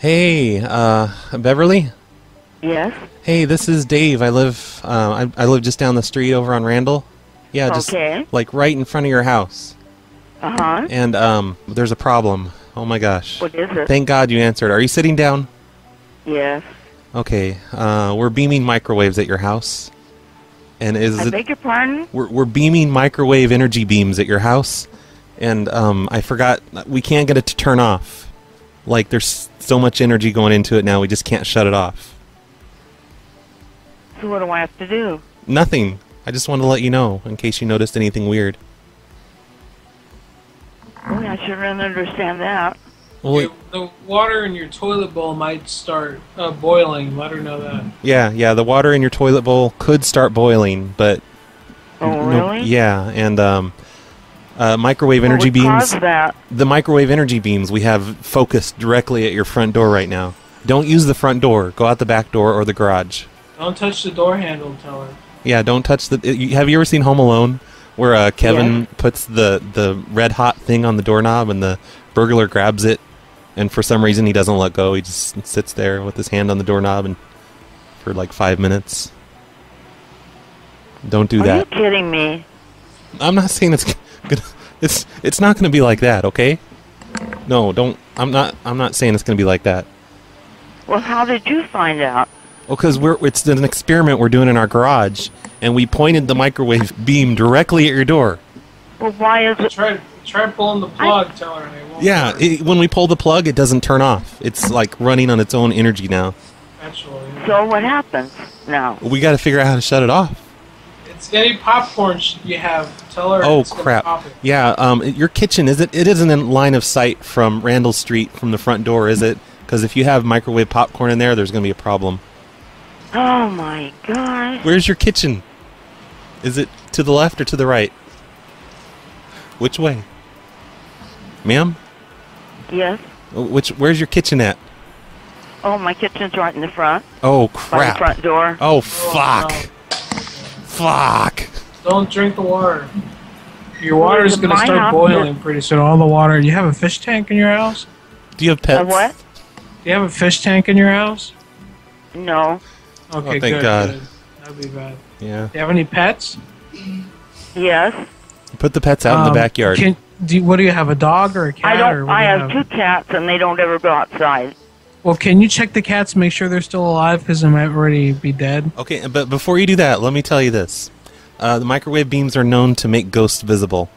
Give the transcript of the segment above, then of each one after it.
Hey, Beverly? Yes? Hey, this is Dave. I live just down the street over on Randall. Yeah, just like right in front of your house. Uh-huh. And there's a problem. Oh my gosh. What is it? Thank God you answered. Are you sitting down? Yes. Okay. We're beaming microwaves at your house. And I beg your pardon? We're beaming microwave energy beams at your house. And I forgot, we can't get it to turn off. Like, there's so much energy going into it now, we just can't shut it off. So what do I have to do? Nothing. I just wanted to let you know, in case you noticed anything weird. Well, I sure don't understand that. Well, the water in your toilet bowl might start boiling. Let her know that. Yeah, the water in your toilet bowl could start boiling, but... Oh, really? Yeah, and microwave energy beams... That? The microwave energy beams we have focused directly at your front door right now. Don't use the front door. Go out the back door or the garage. Don't touch the door handle, tell her. Yeah, don't touch the... Have you ever seen Home Alone? Where Kevin puts the red hot thing on the doorknob and the burglar grabs it, and for some reason he doesn't let go. He just sits there with his hand on the doorknob and for like 5 minutes. Don't do that. Are you kidding me? I'm not saying it's gonna, it's not going to be like that, okay? No, don't. I'm not saying it's going to be like that. Well, how did you find out? Well, because it's an experiment we're doing in our garage, and we pointed the microwave beam directly at your door. Well, why is it... Try pulling the plug, tell her. And it won't yeah, when we pull the plug, it doesn't turn off. It's like running on its own energy now. Actually. So what happens now? We got to figure out how to shut it off. It's any popcorn you have, tell her. Oh, crap. Yeah, your kitchen, it isn't in line of sight from Randall Street from the front door, is it? Because if you have microwave popcorn in there's going to be a problem. Oh, my gosh. Where's your kitchen? Is it to the left or to the right? Which way? Ma'am? Yes? Where's your kitchen at? Oh, my kitchen's right in the front. Oh, crap. By the front door. Oh, fuck. No. Fuck. Don't drink the water. Your water is going to start boiling pretty soon. All the water. Do you have a fish tank in your house? Do you have pets? A what? Do you have a fish tank in your house? No. Okay, thank God. Good. That'd be bad. Yeah. Do you have any pets? Yes. Put the pets out in the backyard. What do you have, a dog or a cat? I have 2 cats, and they don't ever go outside. Well, can you check the cats, make sure they're still alive, because they might already be dead? Okay, but before you do that, let me tell you this. The microwave beams are known to make ghosts visible.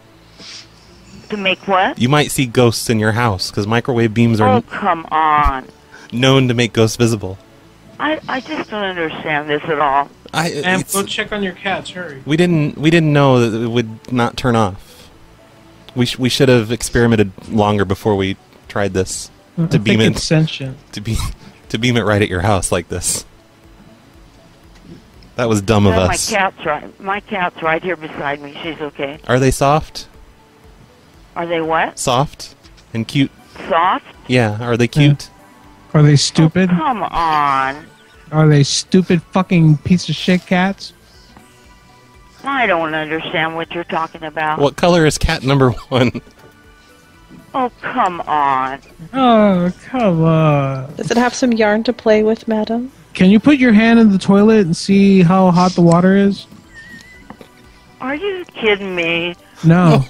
To make what? You might see ghosts in your house, because microwave beams are... Oh, come on. ...known to make ghosts visible. I just don't understand this at all. Go check on your cats, hurry. We didn't know that it would not turn off. We should have experimented longer before we tried this. To beam it sentient. To beam it right at your house like this. That was dumb of us. My cat's right here beside me. She's okay. Are they soft? Are they what? Soft and cute. Soft? Yeah. Are they cute? Are they stupid? Oh, come on. Are they stupid fucking piece of shit cats? I don't understand what you're talking about. What color is cat number 1? Oh, come on. Oh, come on. Does it have some yarn to play with, madam? Can you put your hand in the toilet and see how hot the water is? Are you kidding me? No.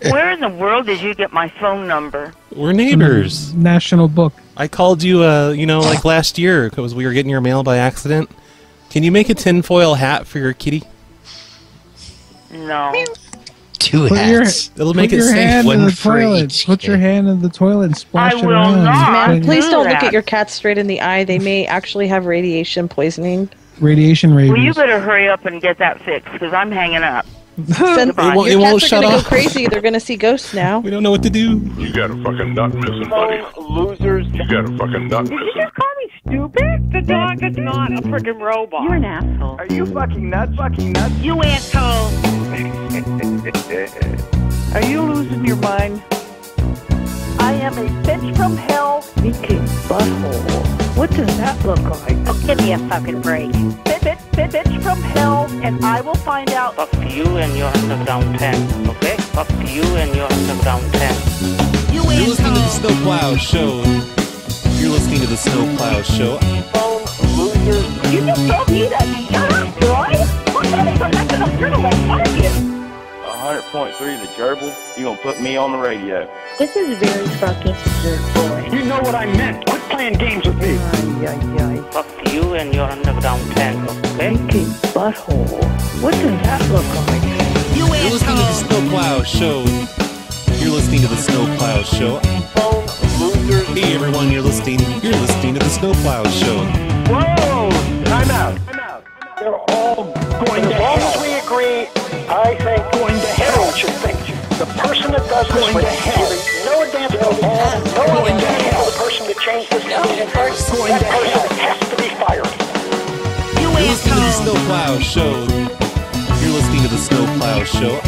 Where in the world did you get my phone number? We're neighbors. National Book. I called you, like last year because we were getting your mail by accident. Can you make a tinfoil hat for your kitty? No. 2 hats. It'll make it safe. One for each. Put your hand in the toilet and splash it I around. will not. Man, please don't look at your cat straight in the eye. They may actually have radiation poisoning. Radiation rabies. Well, you better hurry up and get that fixed because I'm hanging up. Your cats are going to go crazy. They're going to see ghosts now. We don't know what to do. You got a fucking nut missing, buddy. Losers. You got a fucking nut missing. Did you just call me stupid? The dog is not a freaking robot. You're an asshole. Are you fucking nuts? Fucking nuts? You asshole. Are you losing your mind? I am a bitch from hell. Leaking butthole. What does that look like? Oh, give me a fucking break. Bitch from hell, and I will find out. Fuck you and your underground tent, okay? Fuck you and your underground tent. You're listening to the Plow Show. You're listening to the Snowplow Show. You just told me that. Shut up, boy. What kind of professional journalist are you? 100.3 the gerbil. You gonna put me on the radio? This is very fucking weird, boy. You know what I meant. Quit playing games with me. Fuck you and your underground tank, okay? Stinky butthole. What does that look like? You're listening to the Snowplow Show. You're listening to the Snowplow Show. Hey everyone, you're listening to the Snowplow Show. Whoa! Time out. They're all going to hell. As long as we agree, I think going to hell. What you think? The person that does this with no advance notice, no idea for the person to change this decision, that person has to be fired. You're listening to the Snowplow Show. You're listening to the Snowplow Show.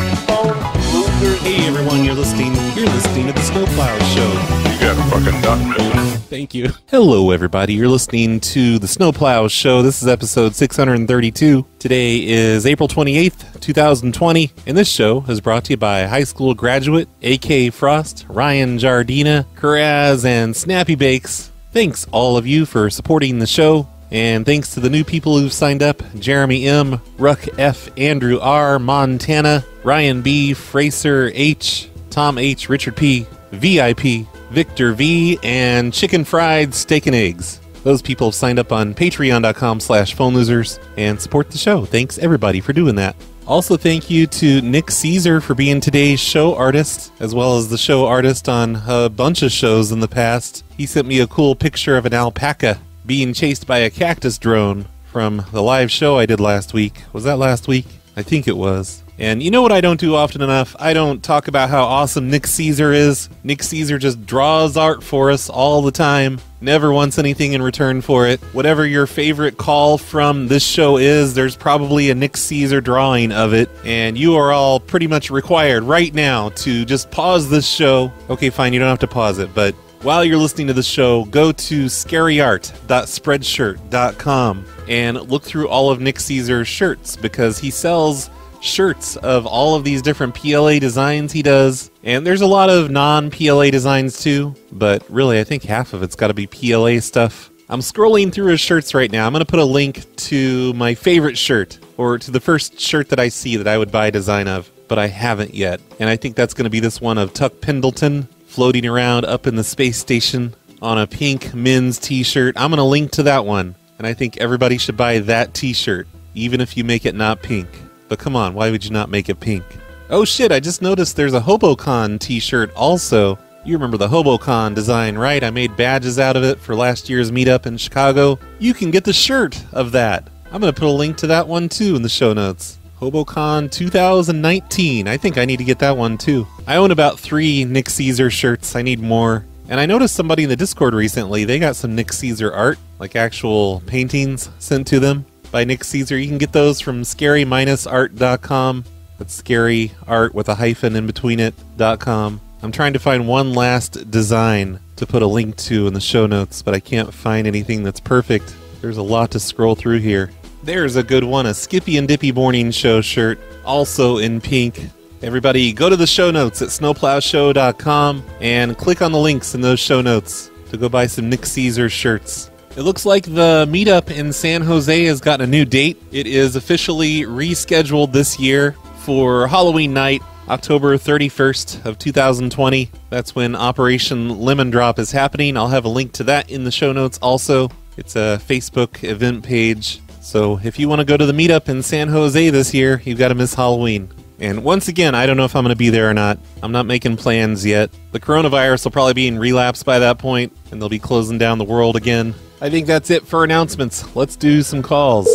Hey everyone, you're listening to the Snowplow Show. You got a fucking nut missing. Thank you. Hello everybody, you're listening to the Snowplow Show. This is episode 632. Today is April 28th, 2020, and this show is brought to you by high school graduate A.K. Frost, Ryan Jardina, Karaz, and Snappy Bakes. Thanks all of you for supporting the show. And thanks to the new people who've signed up: Jeremy M., Ruck F., Andrew R., Montana, Ryan B., Fraser H., Tom H., Richard P., VIP, Victor V., and Chicken Fried Steak and Eggs. Those people have signed up on patreon.com/phonelosers and support the show. Thanks everybody for doing that. Also thank you to Nick Caesar for being today's show artist, as well as the show artist on a bunch of shows in the past. He sent me a cool picture of an alpaca being chased by a cactus drone from the live show I did last week. Was that last week? I think it was. And you know what I don't do often enough? I don't talk about how awesome Nick Caesar is. Nick Caesar just draws art for us all the time. Never wants anything in return for it. Whatever your favorite call from this show is, there's probably a Nick Caesar drawing of it. And you are all pretty much required right now to just pause this show. Okay, fine, you don't have to pause it, but while you're listening to the show, go to scaryart.spreadshirt.com and look through all of Nick Caesar's shirts, because he sells shirts of all of these different PLA designs he does. And there's a lot of non-PLA designs too, but really I think half of it's got to be PLA stuff. I'm scrolling through his shirts right now. I'm going to put a link to my favorite shirt, or to the first shirt that I see that I would buy a design of, but I haven't yet. And I think that's going to be this one of Tuck Pendleton, floating around up in the space station on a pink men's t-shirt. I'm going to link to that one, and I think everybody should buy that t-shirt, even if you make it not pink. But come on, why would you not make it pink? Oh shit, I just noticed there's a HoboCon t-shirt also. You remember the HoboCon design, right? I made badges out of it for last year's meetup in Chicago. You can get the shirt of that. I'm going to put a link to that one too in the show notes. HoboCon 2019. I think I need to get that one too. I own about 3 Nick Caesar shirts. I need more. And I noticed somebody in the Discord recently, they got some Nick Caesar art, like actual paintings sent to them by Nick Caesar. You can get those from scary-art.com. That's scary art with a hyphen in between it.com. I'm trying to find one last design to put a link to in the show notes, but I can't find anything that's perfect. There's a lot to scroll through here. There's a good one, a Skippy and Dippy Morning Show shirt, also in pink. Everybody, go to the show notes at snowplowshow.com and click on the links in those show notes to go buy some Nick Caesar shirts. It looks like the meetup in San Jose has gotten a new date. It is officially rescheduled this year for Halloween night, October 31st of 2020. That's when Operation Lemon Drop is happening. I'll have a link to that in the show notes also. It's a Facebook event page. So if you want to go to the meetup in San Jose this year, you've got to miss Halloween. And once again, I don't know if I'm going to be there or not. I'm not making plans yet. The coronavirus will probably be in relapse by that point, and they'll be closing down the world again. I think that's it for announcements. Let's do some calls.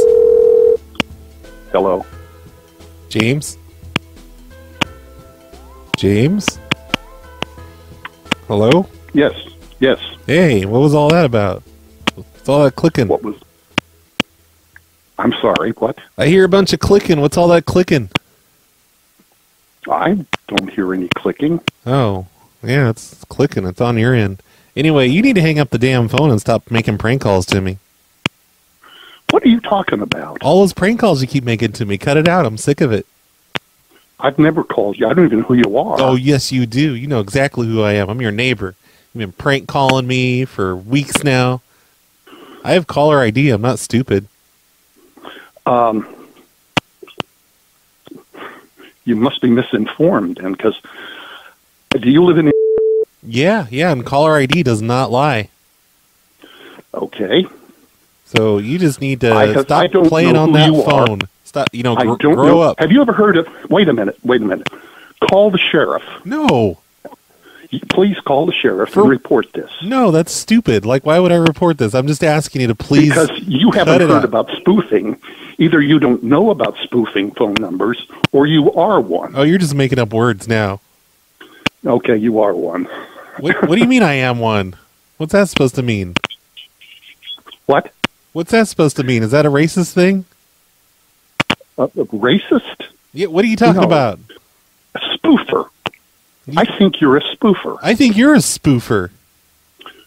Hello. James? James? Hello? Yes. Hey, what was all that about? What's all that clicking? What was... I'm sorry, what? I hear a bunch of clicking. What's all that clicking? I don't hear any clicking. Oh, yeah, it's clicking. It's on your end. Anyway, you need to hang up the damn phone and stop making prank calls to me. What are you talking about? All those prank calls you keep making to me. Cut it out. I'm sick of it. I've never called you. I don't even know who you are. Oh, yes, you do. You know exactly who I am. I'm your neighbor. You've been prank calling me for weeks now. I have caller ID. I'm not stupid. You must be misinformed, and because do you live in? Yeah, and caller ID does not lie. Okay. So you just need to stop don't playing know on who that you phone. are. Stop. I don't grow know. up. Have you ever heard of? Wait a minute. Call the sheriff. No. Please call the sheriff and report this. No, that's stupid. Like, why would I report this? I'm just asking you to please. Because you haven't heard about spoofing. Either you don't know about spoofing phone numbers, or you are one. Oh, you're just making up words now. Okay, you are one. What do you mean I am one? What's that supposed to mean? What? What's that supposed to mean? Is that a racist thing? Racist? Yeah. What are you talking about? A spoofer. I think you're a spoofer. I think you're a spoofer.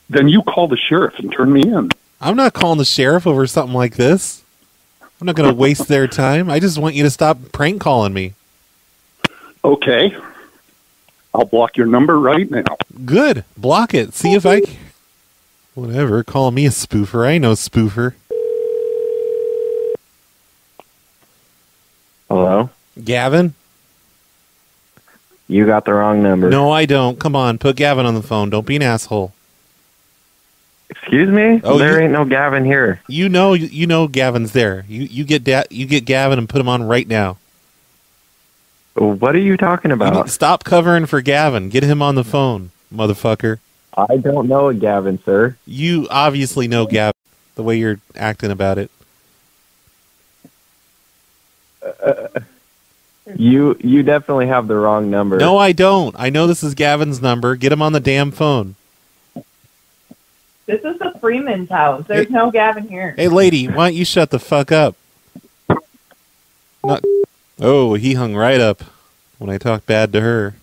Then you call the sheriff and turn me in. I'm not calling the sheriff over something like this. I'm not going to waste their time. I just want you to stop prank calling me. Okay. I'll block your number right now. Good. Block it. See if I can. Whatever. Call me a spoofer. I ain't no spoofer. Hello? Gavin? You got the wrong number. No, I don't. Come on. Put Gavin on the phone. Don't be an asshole. Excuse me? Oh, there ain't no Gavin here. You know Gavin's there. You get Gavin and put him on right now. What are you talking about? Stop covering for Gavin. Get him on the phone, motherfucker. I don't know a Gavin, sir. You obviously know Gavin, the way you're acting about it. You definitely have the wrong number. No, I don't. I know this is Gavin's number. Get him on the damn phone. This is the Freeman's house. There's no Gavin here. Hey, lady, why don't you shut the fuck up? Oh, he hung right up when I talked bad to her.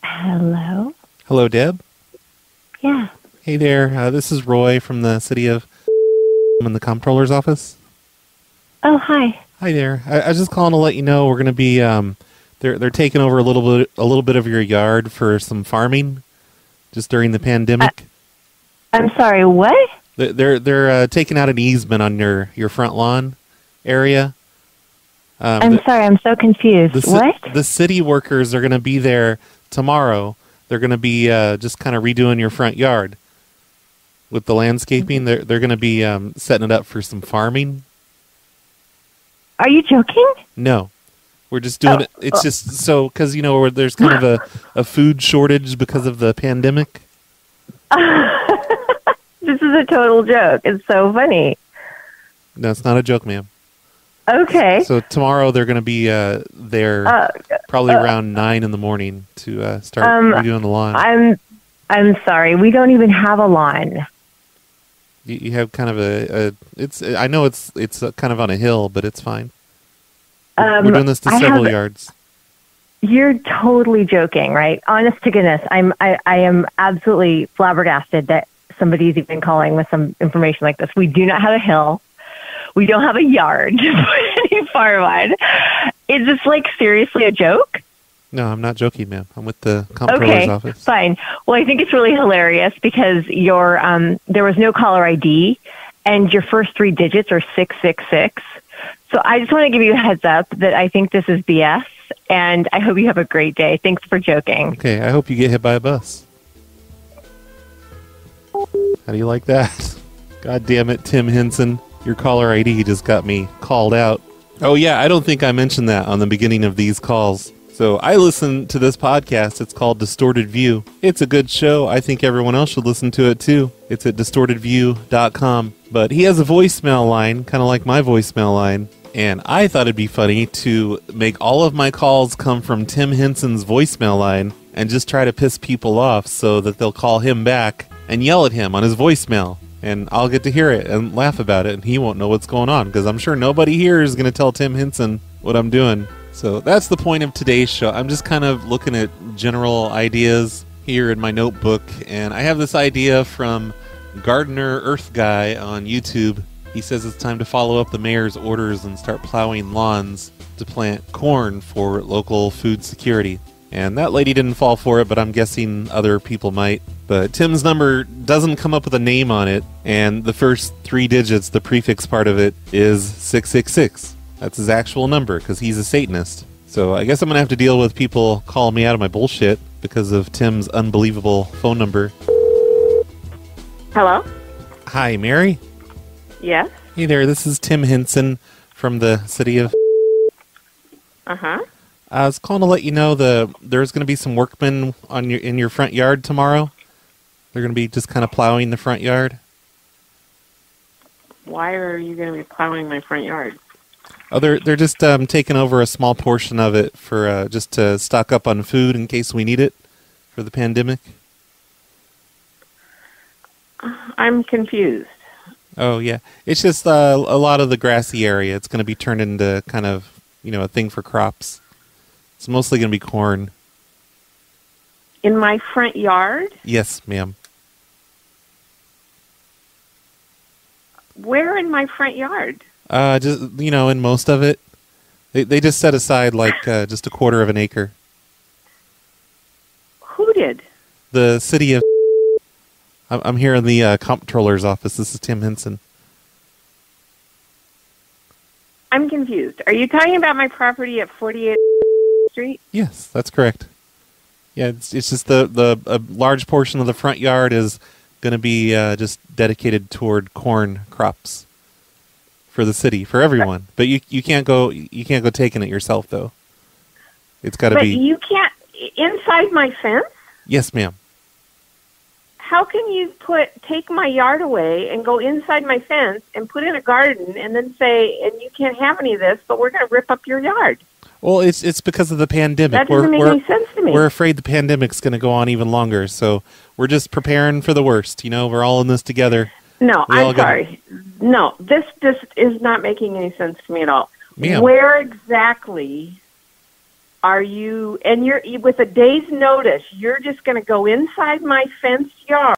Hello? Hello, Deb? Yeah. Hey there. This is Roy from the city of in the comptroller's office. Oh, hi. Hi there. I was just calling to let you know we're going to be they're taking over a little bit of your yard for some farming just during the pandemic. I'm sorry, what? They're taking out an easement on your front lawn area. I'm sorry, I'm so confused. What? The city workers are going to be there tomorrow. They're going to be just kind of redoing your front yard with the landscaping. They're going to be setting it up for some farming. Are you joking? No. We're just doing it. It's just so, because, there's kind of a food shortage because of the pandemic. This is a total joke. It's so funny. No, it's not a joke, ma'am. Okay. So tomorrow they're going to be there probably around 9 in the morning to start redoing the lawn. I'm sorry. We don't even have a lawn. You have kind of I know it's kind of on a hill, but it's fine. We're doing this to several yards. You're totally joking, right? Honest to goodness, I am absolutely flabbergasted that somebody's even calling with some information like this. We do not have a hill. We don't have a yard to put any farm on. Is this seriously a joke? No, I'm not joking, ma'am. I'm with the comptroller's office. Okay, fine. Well, I think it's really hilarious because your there was no caller ID, and your first 3 digits are 666. So I just want to give you a heads up that I think this is BS, and I hope you have a great day. Thanks for joking. Okay, I hope you get hit by a bus. How do you like that? God damn it, Tim Henson. Your caller ID just got me called out. Oh yeah, I don't think I mentioned that on the beginning of these calls. So I listen to this podcast. It's called Distorted View. It's a good show. I think everyone else should listen to it too. It's at distortedview.com. But he has a voicemail line, kind of like my voicemail line. And I thought it'd be funny to make all of my calls come from Tim Henson's voicemail line and just try to piss people off so that they'll call him back and yell at him on his voicemail. And I'll get to hear it and laugh about it, and he won't know what's going on because I'm sure nobody here is going to tell Tim Henson what I'm doing. So that's the point of today's show. I'm just kind of looking at general ideas here in my notebook, and I have this idea from Gardener Earth Guy on YouTube. He says it's time to follow up the mayor's orders and start plowing lawns to plant corn for local food security. And that lady didn't fall for it, but I'm guessing other people might. But Tim's number doesn't come up with a name on it, and the first 3 digits, the prefix part of it, is 666. That's his actual number, because he's a Satanist. So I guess I'm going to have to deal with people calling me out of my bullshit because of Tim's unbelievable phone number. Hello? Hi, Mary? Yes? Hey there, this is Tim Henson from the city of... Uh-huh. I was calling to let you know there's going to be some workmen in your front yard tomorrow. They're going to be just kind of plowing the front yard. Why are you going to be plowing my front yard? Oh, they're just taking over a small portion of it for just to stock up on food in case we need it for the pandemic. I'm confused. Oh yeah, it's just a lot of the grassy area. It's going to be turned into kind of a thing for crops. It's mostly going to be corn. In my front yard? Yes, ma'am. Where in my front yard? Just in most of it, they just set aside like just a quarter of an acre. Who did? The city of. I'm here in the comptroller's office. This is Tim Henson. I'm confused. Are you talking about my property at 48 Street? Yes, that's correct. Yeah, it's just a large portion of the front yard is going to be just dedicated toward corn crops for the city, for everyone. But you can't go taking it yourself though. It's got to be. But you can't inside my fence? Yes, ma'am. How can you take my yard away and go inside my fence and put in a garden and then say, and you can't have any of this, but we're going to rip up your yard? Well, it's because of the pandemic. That doesn't make any sense to me. We're afraid the pandemic's going to go on even longer, so we're just preparing for the worst. We're all in this together. No, I'm sorry. No, this is not making any sense to me at all. Ma'am. Where exactly are you, and you're with a day's notice, you're just going to go inside my fenced yard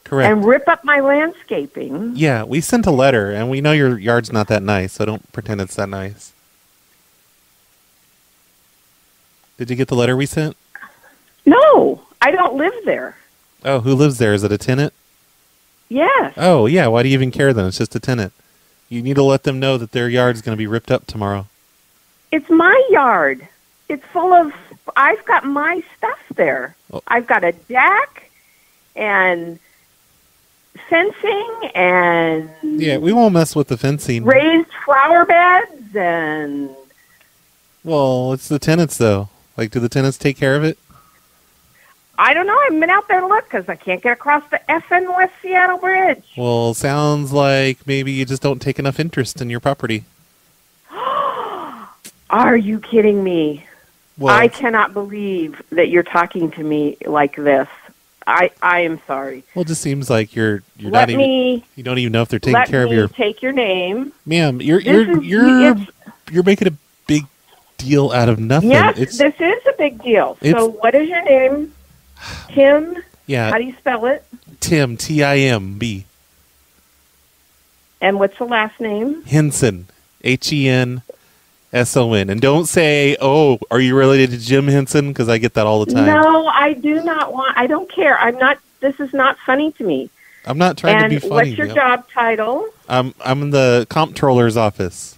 Correct. And rip up my landscaping? Yeah, we sent a letter, and we know your yard's not that nice, so don't pretend it's that nice. Did you get the letter we sent? No, I don't live there. Oh, who lives there? Is it a tenant? Yes. Oh, yeah, why do you even care then? It's just a tenant. You need to let them know that their yard's going to be ripped up tomorrow. It's my yard. It's full of, I've got my stuff there. Oh. I've got a deck and fencing and... Yeah, we won't mess with the fencing. Raised flower beds and... Well, it's the tenants, though. Like, do the tenants take care of it? I don't know. I haven't been out there to look because I can't get across the effing West Seattle Bridge. Well, sounds like maybe you just don't take enough interest in your property. Are you kidding me? Well, I cannot believe that you're talking to me like this. I am sorry. Well, it just seems like you're not even. You don't even know if they're taking care of your. Let me take your name, ma'am. You're making a big deal out of nothing. Yes, this is a big deal. So, what is your name? Tim? Yeah. How do you spell it? Tim, Timb. And what's the last name? Henson, Henson. And don't say, oh, are you related to Jim Henson? Because I get that all the time. No, I do not want, I don't care. I'm not, this is not funny to me. I'm not trying to be funny. And what's your job title? I'm in the comptroller's office.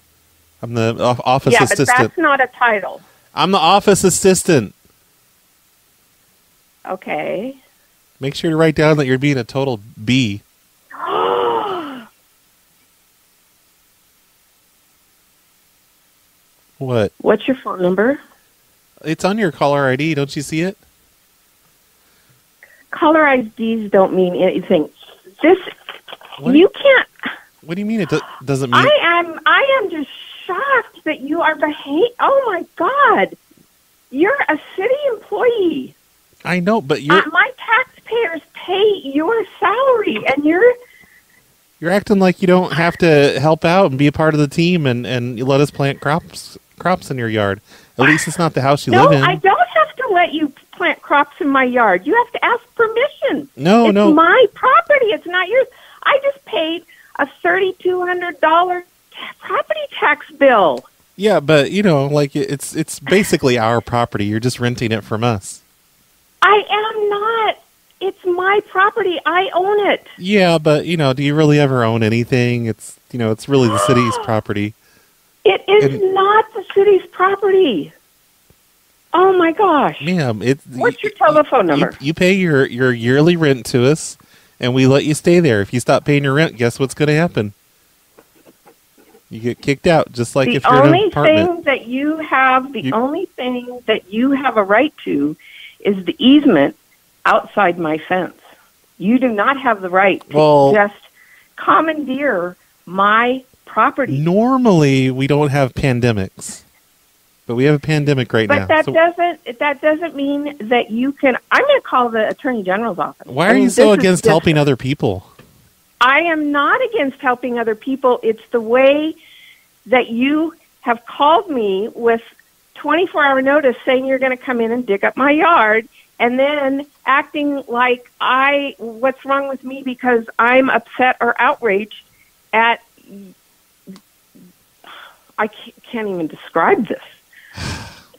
I'm the office assistant. Yeah, but that's not a title. I'm the office assistant. Okay. Make sure to write down that you're being a total B. What? What's your phone number? It's on your caller ID. Don't you see it? Caller IDs don't mean anything. What? You can't. What do you mean it doesn't mean? I am just shocked that you are Oh my God. You're a city employee. I know, but you're... my taxpayers pay your salary, and you're acting like you don't have to help out and be a part of the team and you let us plant crops in your yard. At least it's not the house you live in. No, I don't have to let you plant crops in my yard. You have to ask permission. No. It's my property. It's not yours. I just paid a $3,200 property tax bill. Yeah, but like it's basically our property. You're just renting it from us. I am not. It's my property. I own it. Yeah, but do you really ever own anything? It's it's really the city's property. It is not the city's property. Oh my gosh, ma'am! What's your telephone number? You pay your yearly rent to us, and we let you stay there. If you stop paying your rent, guess what's going to happen? You get kicked out, just like if you're in an apartment. The only thing that you have a right to is the easement outside my fence. You do not have the right to just commandeer my property. Normally, we don't have pandemics, but we have a pandemic right now. But that doesn't mean that you can. I'm going to call the Attorney General's office. Why are you so against helping other people? I am not against helping other people. It's the way that you have called me with 24-hour notice saying you're going to come in and dig up my yard, and then acting like what's wrong with me because I'm upset or outraged at. I can't even describe this.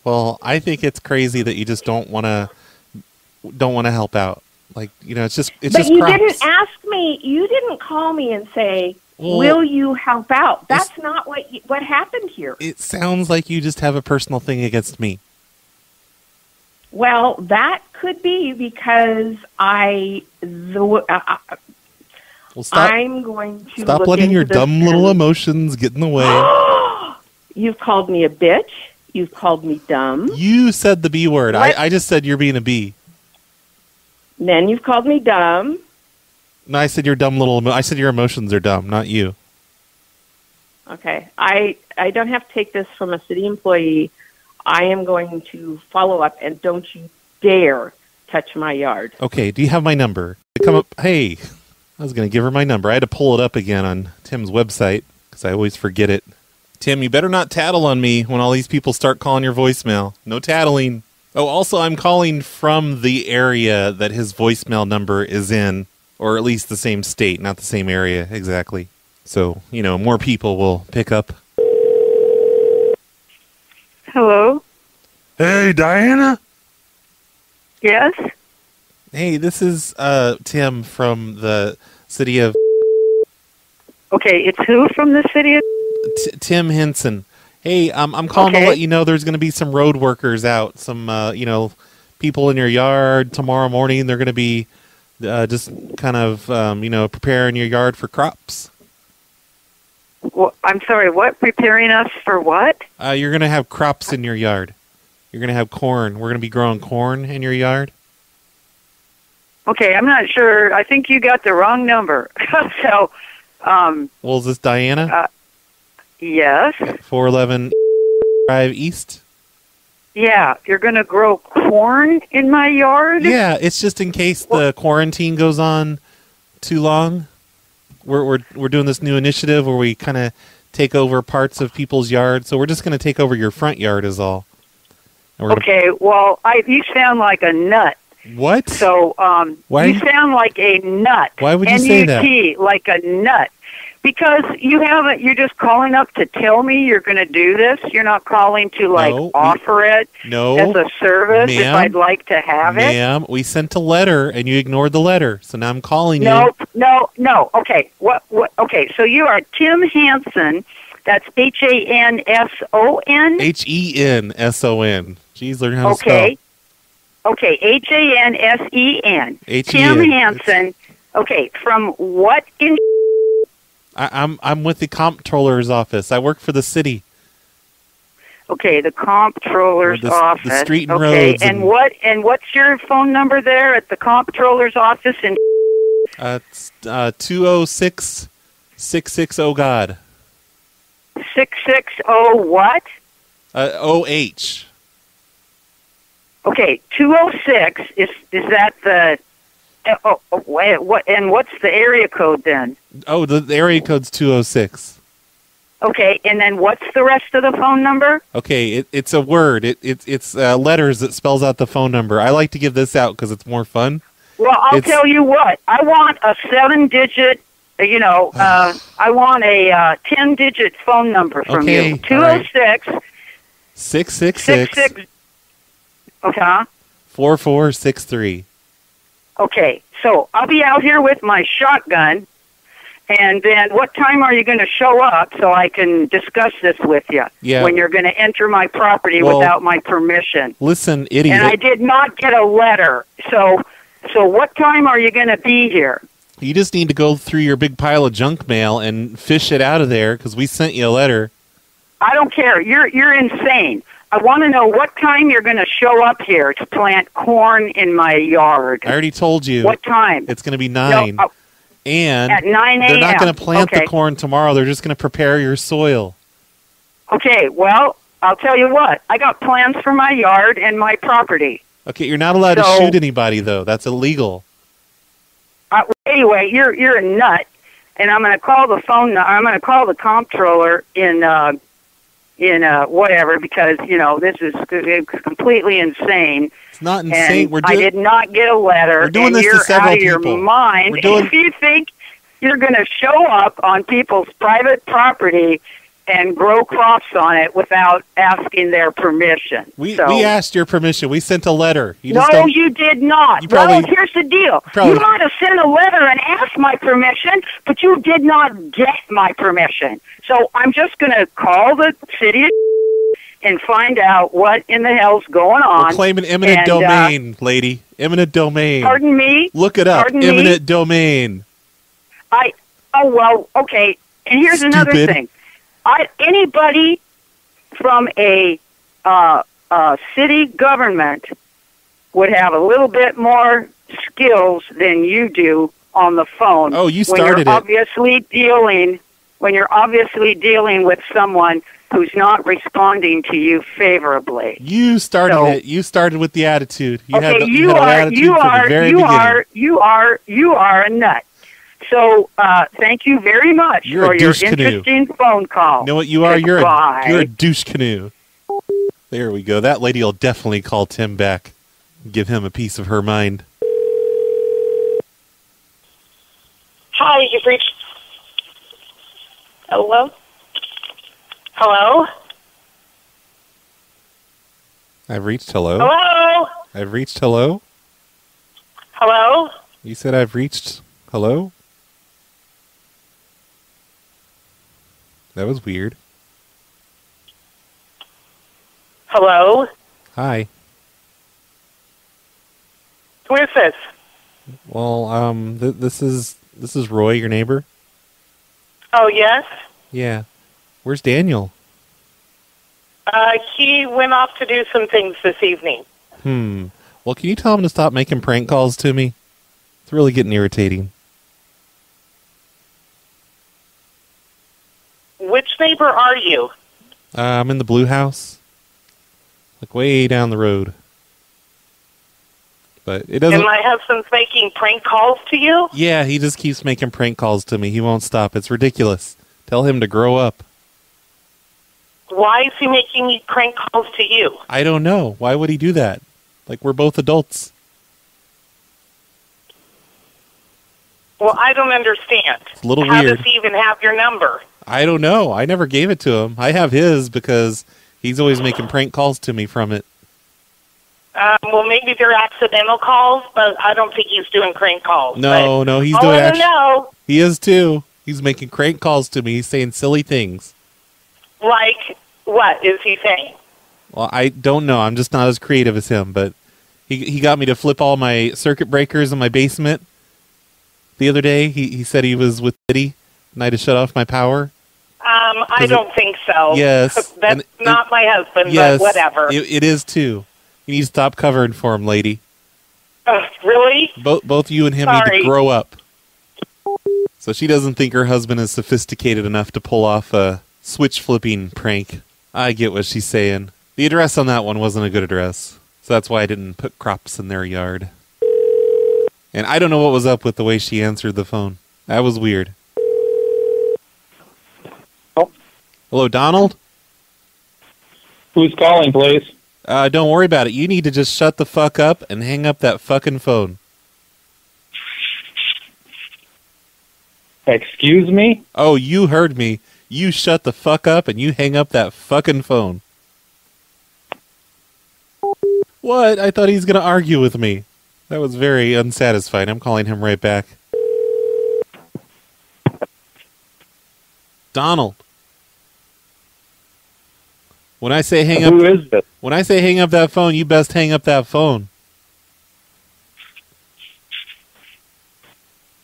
Well, I think it's crazy that you just don't want to help out. Like, it's just But just you crops. didn't ask me. You didn't call me and say, "Will you help out?" That's not what happened here. It sounds like you just have a personal thing against me. Well, that could be because I'm going to stop look letting into your this dumb little emotions get in the way. You've called me a bitch. You've called me dumb. You said the B word. I just said you're being a B. Then you've called me dumb. No, I said your dumb little. I said your emotions are dumb, not you. Okay, I don't have to take this from a city employee. I am going to follow up, and don't you dare touch my yard. Okay, do you have my number? Come up. Hey, I was going to give her my number. I had to pull it up again on Tim's website because I always forget it. Tim, you better not tattle on me when all these people start calling your voicemail. No tattling. Oh, also, I'm calling from the area that his voicemail number is in, or at least the same state, not the same area exactly. So, more people will pick up. Hello? Hey, Diana? Yes? Hey, this is Tim from the city of... Okay, it's who from the city of... Tim Henson. Hey, I'm calling to let you know there's going to be some road workers out. Some, people in your yard tomorrow morning. They're going to be just kind of, preparing your yard for crops. Well, I'm sorry, what? Preparing us for what? You're going to have crops in your yard. You're going to have corn. We're going to be growing corn in your yard. Okay, I'm not sure. I think you got the wrong number. So, well, is this Diana? Yes. 411 Drive East? Yeah, you're going to grow corn in my yard? Yeah, it's just in case the quarantine goes on too long. We're doing this new initiative where we kind of take over parts of people's yards. So we're just going to take over your front yard is all. Okay, well, you sound like a nut. What? So, you sound like a nut. Why would you say that? N-U-T, like a nut. Because you're just calling up to tell me you're going to do this. You're not calling to, offer it as a service if I'd like to have it. Ma'am, we sent a letter, and you ignored the letter. So now I'm calling you. No. Okay, okay, so you are Tim Hanson. That's Hanson? Henson. Jeez, learn how to spell. Okay, Hansen. Tim Hanson. Okay, from what in... I'm with the comptroller's office. I work for the city. Okay, the comptroller's office. The street and roads. And what's your phone number there at the comptroller's office in? It's 206-660 God. 660 what? OH. Okay, 206 is that the? What? And what's the area code then? Oh, the area code's 206. Okay, and then what's the rest of the phone number? Okay, it's a word. It's letters that spells out the phone number. I like to give this out because it's more fun. Well, I'll tell you what. I want a 7-digit I want a 10-digit phone number from you. 206 666 Okay. 4463. Okay, so I'll be out here with my shotgun, and then what time are you going to show up so I can discuss this with you? Yeah. When you're going to enter my property without my permission. Listen, idiot. And I did not get a letter. So what time are you going to be here? You just need to go through your big pile of junk mail and fish it out of there because we sent you a letter. I don't care. You're insane. I want to know what time you're going to show up here to plant corn in my yard. I already told you. What time? It's going to be 9. No, and at 9 a.m. They're not going to plant the corn tomorrow. They're just going to prepare your soil. Okay, well, I'll tell you what. I got plans for my yard and my property. Okay, you're not allowed to shoot anybody, though. That's illegal. Anyway, you're a nut, and I'm going to call the phone. I'm going to call the comptroller in whatever, because this is completely insane. It's not insane. I did not get a letter. We're doing this to several people. You're out of your mind if you think you're going to show up on people's private property and grow crops on it without asking their permission. We asked your permission. We sent a letter. You did not. Well, here's the deal. You might have sent a letter and asked my permission, but you did not get my permission. So I'm just going to call the city and find out what in the hell's going on. We're claiming eminent domain, lady. Eminent domain. Pardon me? Look it up. Pardon eminent domain. Okay. And here's another thing. Anybody from a city government would have a little bit more skills than you do on the phone. Oh, you started when you're obviously dealing with someone who's not responding to you favorably. You started it. You started with the attitude. You had you are a nut. So thank you very much for your interesting phone call. You know what you are? You're a douche canoe. There we go. That lady will definitely call Tim back. Give him a piece of her mind. Hi, you've reached... Hello? Hello? I've reached hello. Hello? I've reached hello. Hello? You said I've reached hello? That was weird. Hello? Hi. Who is this? Well, this is Roy, your neighbor. Oh, yes? Yeah. Where's Daniel? He went off to do some things this evening. Well, can you tell him to stop making prank calls to me? It's really getting irritating. Which neighbor are you? I'm in the blue house. Like way down the road. But it doesn't... And my husband's making prank calls to you? Yeah, he just keeps making prank calls to me. He won't stop. It's ridiculous. Tell him to grow up. Why is he making prank calls to you? I don't know. Why would he do that? Like, we're both adults. Well, I don't understand. It's a little How weird. does he even have your number? I don't know. I never gave it to him. I have his because he's always making prank calls to me from it. Well, maybe they're accidental calls, but I don't think he's doing prank calls. No, he's doing actually. No. He is too. He's making prank calls to me. He's saying silly things. Like, what is he saying? Well, I don't know. I'm just not as creative as him, but he got me to flip all my circuit breakers in my basement the other day. He said he was with Diddy, and I had to shut off my power. I don't think so. Yes. That's not my husband, yes, but whatever. It is too. You need to stop covering for him, lady. Really? Both you and him need to grow up. So she doesn't think her husband is sophisticated enough to pull off a switch-flipping prank. I get what she's saying. The address on that one wasn't a good address, so that's why I didn't put crops in their yard. And I don't know what was up with the way she answered the phone. That was weird. Oh. Hello, Donald? Who's calling, please? Don't worry about it. You need to just shut the fuck up and hang up that fucking phone. Excuse me? Oh, you heard me. You shut the fuck up and you hang up that fucking phone. What? I thought he's going to argue with me. That was very unsatisfying. I'm calling him right back. Donald. When I say hang up, Who is this? When I say hang up that phone, you best hang up that phone.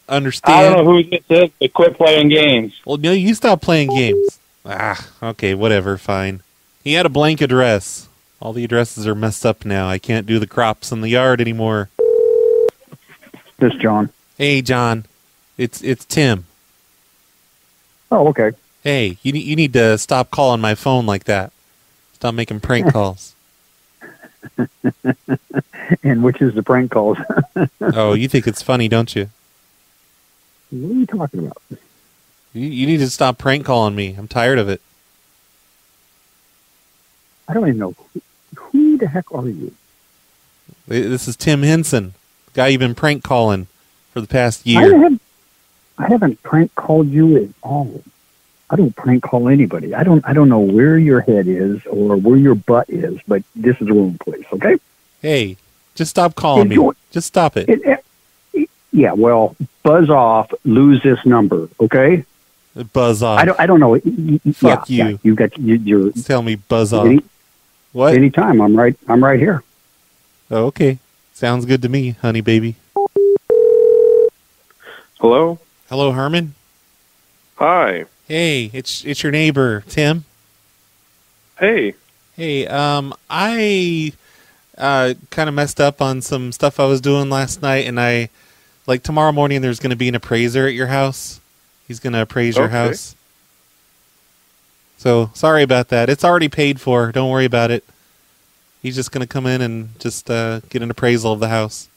Understand? I don't know who this is, but quit playing games. Well, no, you stop playing games. Okay, whatever, fine. He had a blank address. All the addresses are messed up now. I can't do the crops in the yard anymore. This is John. Hey, John. It's Tim. Oh, okay. Hey, you need to stop calling my phone like that. Stop making prank calls. And which is the prank calls? Oh, you think it's funny, don't you? What are you talking about? You need to stop prank calling me. I'm tired of it. I don't even know. Who the heck are you? This is Tim Henson, the guy you've been prank calling for the past year. I haven't prank called you at all. I don't prank call anybody. I don't know where your head is or where your butt is, but this is the wrong place, okay? Hey, just stop calling me. Just stop it. Yeah, well, buzz off, lose this number, okay? Buzz off. I don't know. Fuck you. Yeah, you got you're tell me buzz off. What? Anytime. I'm right here. Oh, okay. Sounds good to me, honey baby. Hello? Hello, Herman? Hi. Hey, it's your neighbor, Tim. Hey. Hey, I kind of messed up on some stuff I was doing last night, and tomorrow morning there's going to be an appraiser at your house. He's going to appraise your house. So, sorry about that. It's already paid for. Don't worry about it. He's just going to come in and just get an appraisal of the house.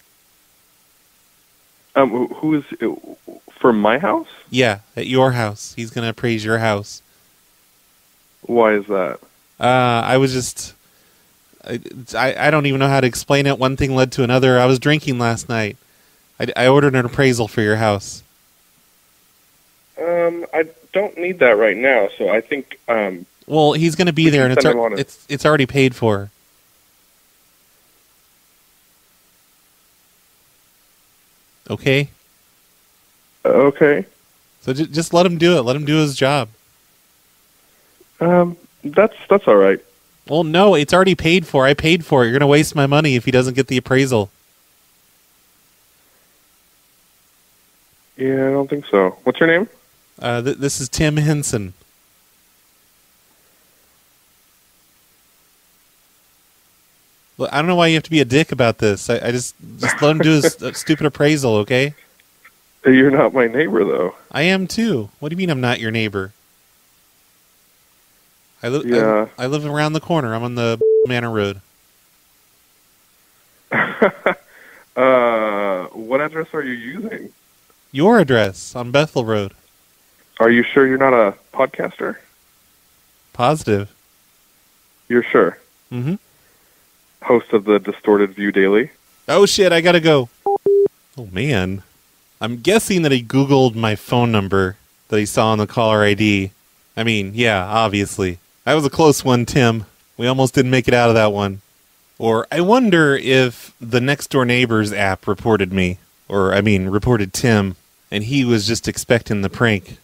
Who is for my house? Yeah, at your house. He's going to appraise your house. Why is that? I was just... I don't even know how to explain it. One thing led to another. I was drinking last night. I ordered an appraisal for your house. I don't need that right now, so I think... well, he's going to be there, and it's already paid for. Okay? Okay. So just let him do it. Let him do his job. That's all right. Well, no, it's already paid for. I paid for it. You're going to waste my money if he doesn't get the appraisal. Yeah, I don't think so. What's your name? This is Tim Henson. Look, I don't know why you have to be a dick about this. I just let him do his stupid appraisal, okay? You're not my neighbor, though. I am, too. What do you mean I'm not your neighbor? I live around the corner. I'm on the Manor Road. What address are you using? Your address on Bethel Road. Are you sure you're not a podcaster? Positive. You're sure? Mm-hmm. Host of the Distorted View Daily? Oh, shit, I gotta go. Oh, man. I'm guessing that he Googled my phone number that he saw on the caller ID. I mean, yeah, obviously. That was a close one, Tim. We almost didn't make it out of that one. Or I wonder if the Next Door Neighbors app reported me. Or, I mean, reported Tim. And he was just expecting the prank.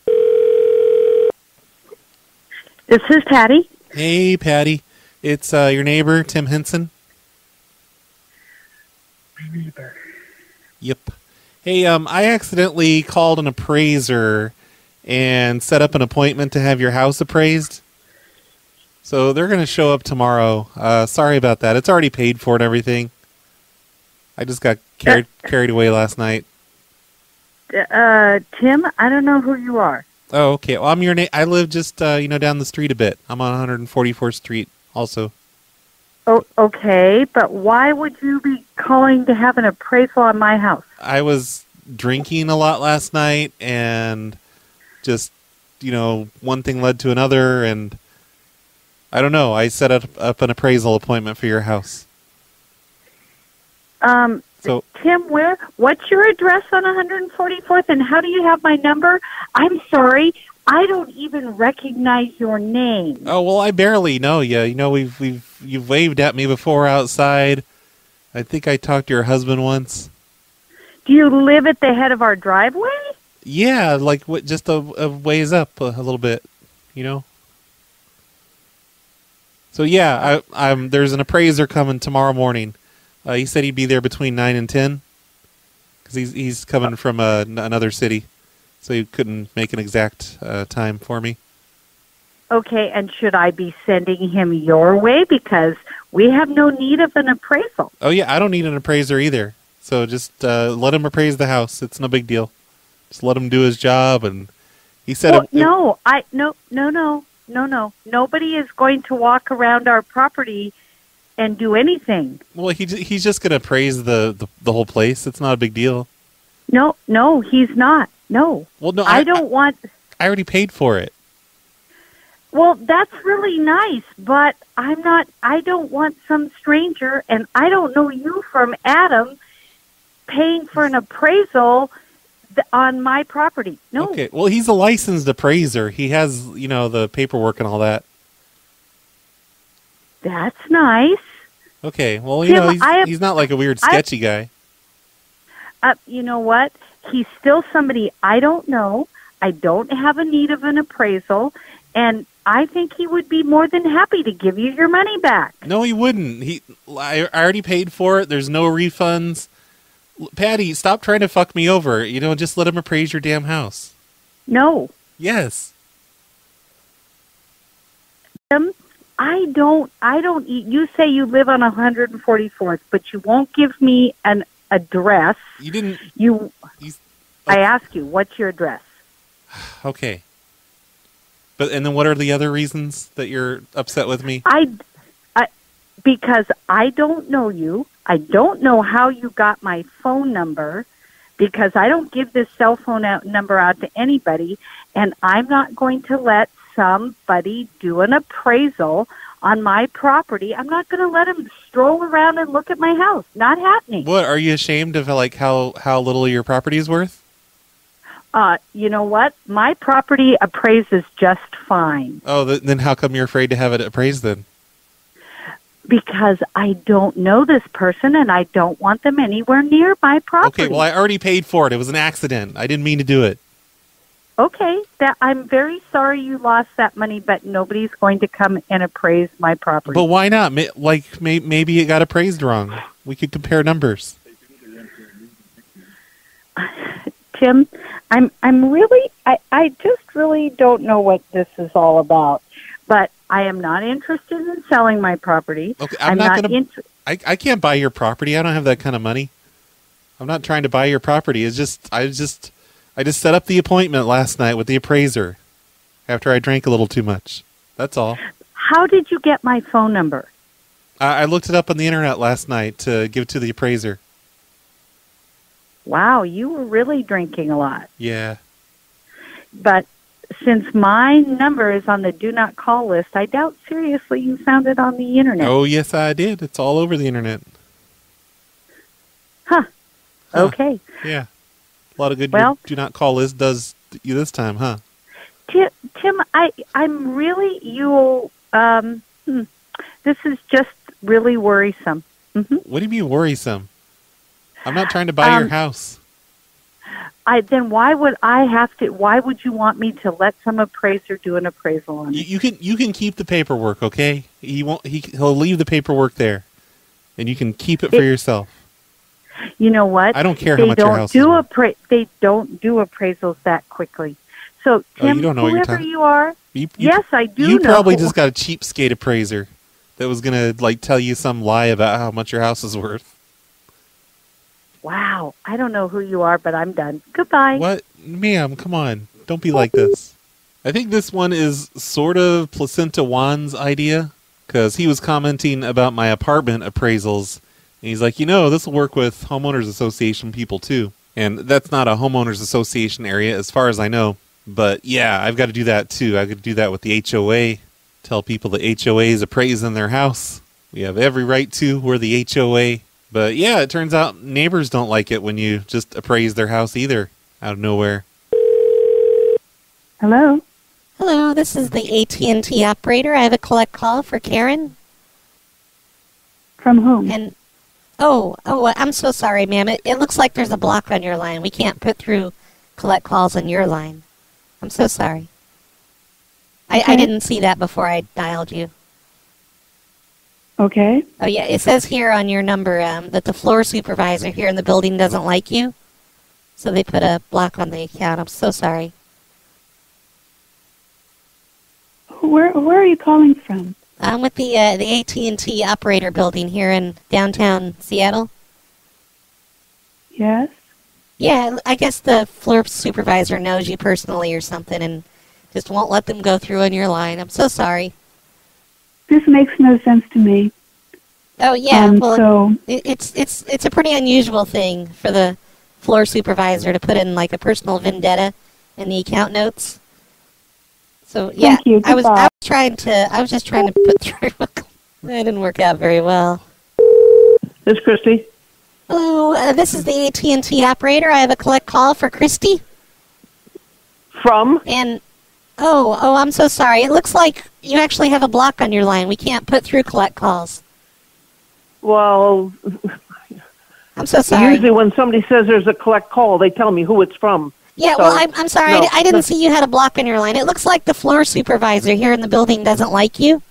This is Patty. Hey, Patty. It's your neighbor, Tim Henson. My neighbor. Yep. Hey, I accidentally called an appraiser and set up an appointment to have your house appraised. So they're going to show up tomorrow. Sorry about that. It's already paid for and everything. I just got carried away last night. Tim, I don't know who you are. Oh, okay. Well, I'm your I live just down the street a bit. I'm on 144th Street also. Oh, okay, but why would you be calling to have an appraisal on my house? I was drinking a lot last night, and just, one thing led to another, and I don't know. I set up an appraisal appointment for your house. So Tim, what's your address on 144th, and how do you have my number? I'm sorry, I don't even recognize your name. Oh, well, I barely know you. You know, you've waved at me before outside. I think I talked to your husband once. Do you live at the head of our driveway? Yeah, like just a ways up a little bit, you know. So yeah, I'm there's an appraiser coming tomorrow morning. He said he'd be there between 9 and 10 because he's coming from another city, so he couldn't make an exact time for me. Okay, and should I be sending him your way because we have no need of an appraisal? Oh yeah, I don't need an appraiser either. So just let him appraise the house. It's no big deal. Just let him do his job. And he said, "No. Nobody is going to walk around our property and do anything." Well, he's just going to appraise the whole place. It's not a big deal. No, he's not. No. Well, no, I don't want. I already paid for it. Well, that's really nice, but I don't want some stranger, and I don't know you from Adam, paying for an appraisal on my property. No. Okay. Well, he's a licensed appraiser. He has, the paperwork and all that. That's nice. Okay. Well, Tim, he's not like a weird sketchy guy. You know what? He's still somebody I don't know. I don't have a need of an appraisal, and I think he would be more than happy to give you your money back. No, he wouldn't. I already paid for it. There's no refunds. Patty, stop trying to fuck me over. Just let him appraise your damn house. No. Yes. I don't you say you live on 144th, but you won't give me an address. You didn't. I ask you, what's your address? Okay. And then what are the other reasons that you're upset with me? Because I don't know you. I don't know how you got my phone number, because I don't give this cell phone number out to anybody, and I'm not going to let somebody do an appraisal on my property. I'm not going to let him stroll around and look at my house. Not happening. What, are you ashamed of how little your property is worth? You know what? My property appraises just fine. Oh, then how come you're afraid to have it appraised then? Because I don't know this person, and I don't want them anywhere near my property. Okay, well, I already paid for it. It was an accident. I didn't mean to do it. Okay, I'm very sorry you lost that money, but nobody's going to come and appraise my property. But why not? Maybe it got appraised wrong. We could compare numbers. Tim, I just really don't know what this is all about. But I am not interested in selling my property. Okay, I can't buy your property. I don't have that kind of money. I'm not trying to buy your property. I just set up the appointment last night with the appraiser after I drank a little too much. That's all. How did you get my phone number? I looked it up on the internet last night to give to the appraiser. Wow, you were really drinking a lot. Yeah. But since my number is on the do not call list, I doubt seriously you found it on the internet. Oh, yes, I did. It's all over the internet. Huh. Okay. Yeah. A lot of good your do not call list does you this time, huh? Tim, I'm really, this is just really worrisome. Mm-hmm. What do you mean worrisome? I'm not trying to buy your house. Then why would you want me to let some appraiser do an appraisal on it? You can keep the paperwork, okay? He'll leave the paperwork there, and you can keep it for yourself. You know what? I don't care how much your house is worth. They don't do appraisals that quickly. So, Tim, you don't know whoever you are, yes, I do know. You probably just got a cheapskate appraiser that was going to tell you some lie about how much your house is worth. Wow. I don't know who you are, but I'm done. Goodbye. What? Ma'am, come on. Don't be like this. I think this one is sort of Placenta Juan's idea, because he was commenting about my apartment appraisals. And he's like, this will work with homeowners association people too. And that's not a homeowners association area as far as I know. But yeah, I've got to do that too. I've got to do that with the HOA. Tell people the HOA is appraising their house. We have every right to. We're the HOA. But yeah, it turns out neighbors don't like it when you just appraise their house either, out of nowhere. Hello? Hello, this is the AT&T operator. I have a collect call for Karen. From whom? And I'm so sorry, ma'am. It looks like there's a block on your line. We can't put through collect calls on your line. I'm so sorry. I didn't see that before I dialed you. Okay. Oh, yeah, it says here on your number that the floor supervisor here in the building doesn't like you. So they put a block on the account. I'm so sorry. Where are you calling from? I'm with the AT&T operator building here in downtown Seattle. Yes? Yeah, I guess the floor supervisor knows you personally or something and just won't let them go through on your line. I'm so sorry. This makes no sense to me. Oh, yeah, well, so it's a pretty unusual thing for the floor supervisor to put in, like, a personal vendetta in the account notes. So, yeah, thank you. I was just trying to put through. That didn't work out very well. This is Christy. Hello, this is the AT&T operator. I have a collect call for Christy. From? And, I'm so sorry. It looks like you actually have a block on your line. We can't put through collect calls. Well, I'm so sorry. Usually when somebody says there's a collect call, they tell me who it's from. Yeah, so, well, I'm sorry. No, I didn't see you had a block on your line. It looks like the floor supervisor here in the building doesn't like you.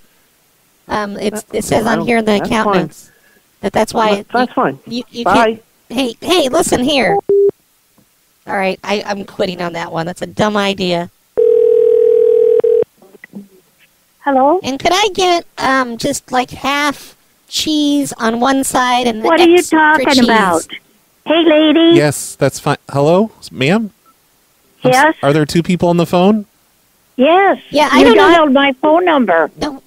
It says on here in the account notes that's why. That's fine. You Bye. Hey, listen here. All right, I'm quitting on that one. That's a dumb idea. Hello? And could I get just like half cheese on one side and What are you talking about? Hey, lady. Yes, that's fine. Hello, ma'am? Yes? Are there two people on the phone? Yes. Yeah, I you don't know. dialed my phone number. No,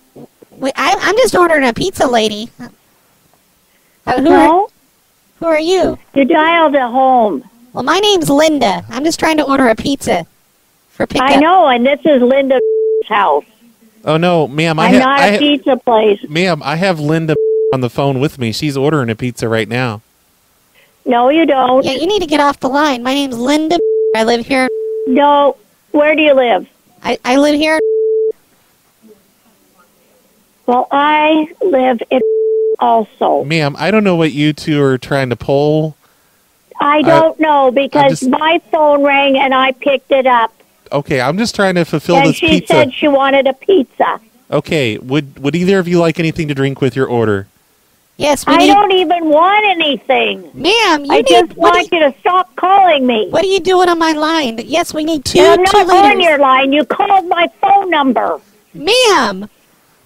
wait, I'm just ordering a pizza, lady. No? Who are you? You dialed at home. Well, my name's Linda. I'm just trying to order a pizza for pickup. I know, and this is Linda's house. Oh, no, ma'am. I'm not a pizza place. Ma'am, I have Linda on the phone with me. She's ordering a pizza right now. No, you don't. Yeah, you need to get off the line. My name's Linda. I live here. No. Where do you live? I live here. Well, I live in also. Ma'am, I don't know what you two are trying to pull. I don't know because my phone rang and I picked it up. Okay, I'm just trying to fulfill and this she pizza. said she wanted a pizza. Okay, would either of you like anything to drink with your order? Yes, I don't even want anything. Ma'am, I just want you to stop calling me. What are you doing on my line? Yes, we need two I'm not liters. on your line. You called my phone number. Ma'am.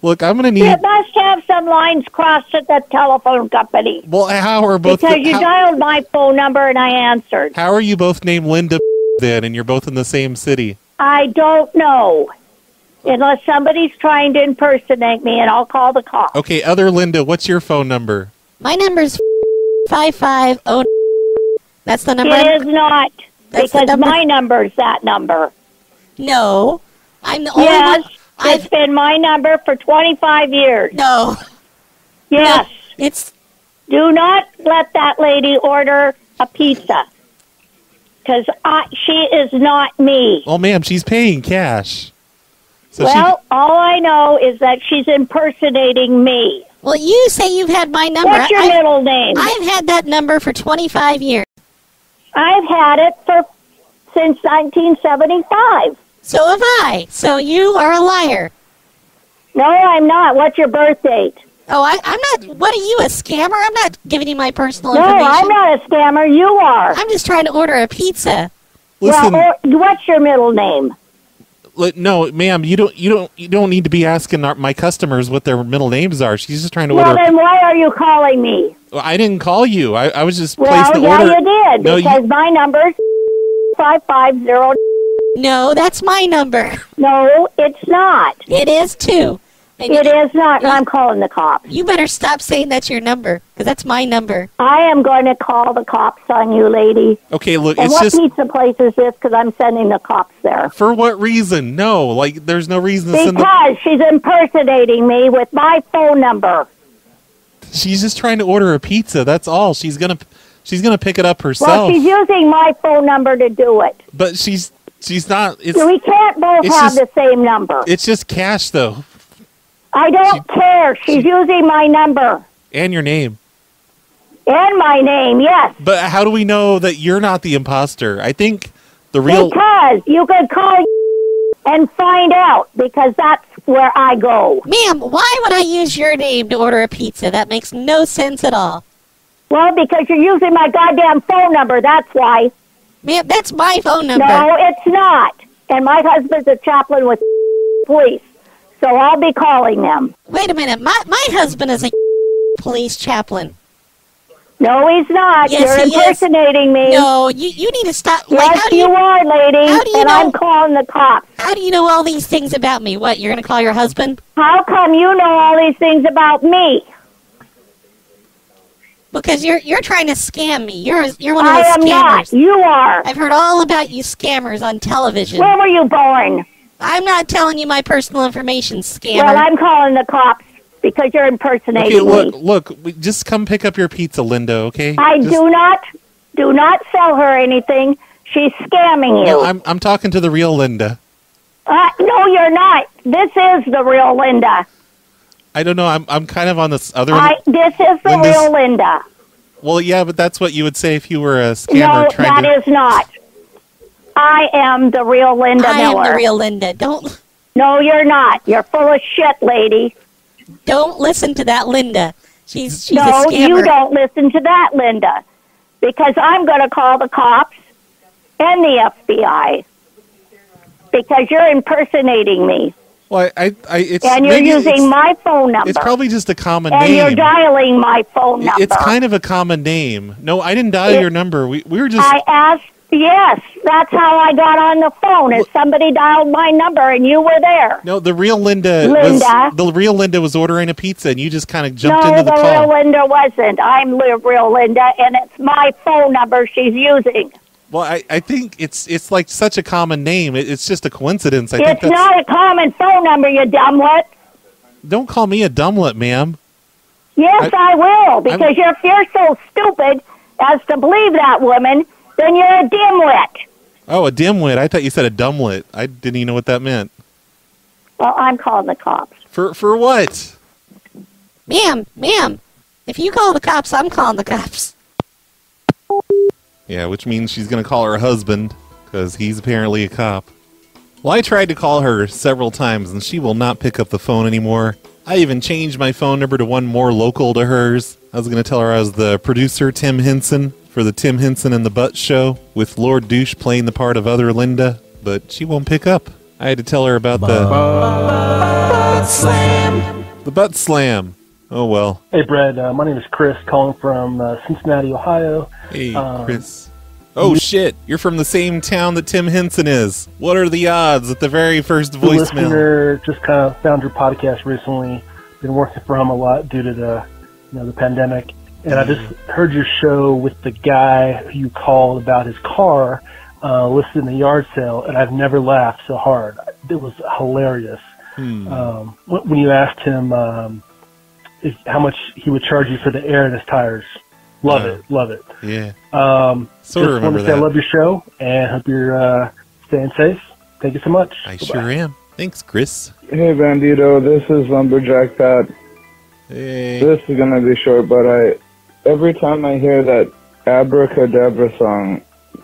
Look, I'm going to need... You must have some lines crossed at the telephone company. Well, how are both... Because you dialed my phone number and I answered. How are you both named Linda then, and you're both in the same city? I don't know. Unless somebody's trying to impersonate me, and I'll call the cops. Okay, other Linda, what's your phone number? My number's 550. That's the number. It is not, because my number's that number. No, I'm the only one. Yes, it's been my number for 25 years. No. Yes. No, it's... Do not let that lady order a pizza, because she is not me. Oh, ma'am, she's paying cash. So all I know is that she's impersonating me. Well, you say you've had my number. What's your middle name? I've had that number for 25 years. I've had it since 1975. So have I. So you are a liar. No, I'm not. What's your birth date? Oh, I'm not. What are you, a scammer? I'm not giving you my personal information. No, I'm not a scammer. You are. I'm just trying to order a pizza. Listen, well, what's your middle name? No, ma'am, you don't need to be asking my customers what their middle names are. She's just trying to order. Well, then why are you calling me? Well, I didn't call you. I was just placing the order. Well, yeah, you did, No, because my number's 550. No, that's my number. No, it's not. It is too. It is not, and I'm calling the cops. You better stop saying that's your number, because that's my number. I am going to call the cops on you, lady. Okay, look, and it's what just... pizza place is this? Because I'm sending the cops there. For what reason? No, like, there's no reason to send Because she's impersonating me with my phone number. She's just trying to order a pizza. That's all. She's gonna pick it up herself. Well, she's using my phone number to do it. But she's not. We can't both have the same number. It's just cash, though. I don't care. She's using my number. And your name. And my name, yes. But how do we know that you're not the imposter? I think the real... Because you could call and find out, because that's where I go. Ma'am, why would I use your name to order a pizza? That makes no sense at all. Well, because you're using my goddamn phone number, that's why. Ma'am, that's my phone number. No, it's not. And my husband's a chaplain with police, so I'll be calling them. Wait a minute, my husband is a police chaplain. No, he's not. Yes, You're he impersonating me. No, you need to stop. Yes, you are, lady. How do you and know? I'm calling the cops. How do you know all these things about me? What, you're going to call your husband? How come you know all these things about me? Because you're trying to scam me. You're one of those I am scammers. not. You are. I've heard all about you scammers on television. Where were you born? I'm not telling you my personal information, scammer. Well, I'm calling the cops because you're impersonating me. Look, just come pick up your pizza, Linda, okay? I do not sell her anything. She's scamming you. No, I'm talking to the real Linda. No, you're not. This is the real Linda. I don't know. I'm kind of on this other. This is the real Linda. Well, yeah, but that's what you would say if you were a scammer. No, that is not. I am the real Linda Miller. I am the real Linda. Don't. No, you're not. You're full of shit, lady. Don't listen to that Linda. She's a no, scammer. You don't listen to that Linda, because I'm going to call the cops and the FBI because you're impersonating me. Well, it's and you're using my phone number. It's probably just a common and name. And you're dialing my phone number. It's kind of a common name. No, I didn't dial your number. We were just. I asked. Yes, that's how I got on the phone. Is somebody dialed my number and you were there? No, the real Linda was ordering a pizza, and you just kind of jumped into the call. No, the real Linda wasn't. I'm the real Linda, and it's my phone number she's using. Well, I think it's like such a common name. It's just a coincidence. It's not a common phone number, you dumblet. Don't call me a dumblet, ma'am. Yes, I will, because if you're so stupid as to believe that woman, then you're a dimwit. Oh, a dimwit. I thought you said a dumblet. I didn't even know what that meant. Well, I'm calling the cops. For what? Ma'am, if you call the cops, I'm calling the cops. Yeah, which means she's going to call her husband, because he's apparently a cop. Well, I tried to call her several times, and she will not pick up the phone anymore. I even changed my phone number to one more local to hers. I was going to tell her I was the producer, Tim Henson, for the Tim Henson and the Butt Show, with Lord Douche playing the part of other Linda, but she won't pick up. I had to tell her about the Butt Slam. The Butt Slam. Oh, well. Hey, Brad. My name is Chris, calling from Cincinnati, Ohio. Hey, Chris. Oh, shit. You're from the same town that Tim Henson is. What are the odds at the very first voicemail? Listener, just kind of found your podcast recently. Been working from home a lot due to the pandemic. And I just heard your show with the guy who you called about his car listed in the yard sale, and I've never laughed so hard. It was hilarious. When you asked him how much he would charge you for the air in his tires. Love it. Yeah. Sort of remember that. I love your show, and hope you're staying safe. Thank you so much. I sure am. Thanks, Chris. Hey, Bandito. This is Lumberjack Pat. Hey. This is going to be short, but every time I hear that Abracadabra song,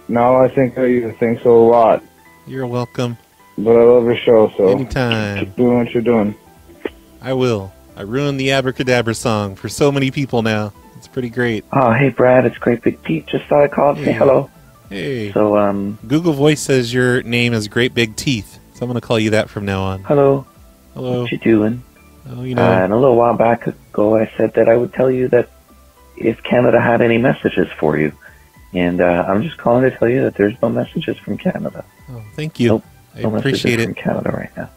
now I think of you. Thanks a lot. You're welcome. But I love your show, so anytime. Keep doing what you're doing. I will. I ruined the Abracadabra song for so many people now. It's pretty great. Oh, hey, Brad. It's Great Big Pete. Just thought I'd call and say hello. Hey. So, Google Voice says your name is Great Big Teeth, so I'm going to call you that from now on. Hello. Hello. What you doing? Oh, you know. And a little while back ago, I said that I would tell you that if Canada had any messages for you. And I'm just calling to tell you that there's no messages from Canada. Oh, thank you. Nope. I no appreciate messages it. from Canada right now.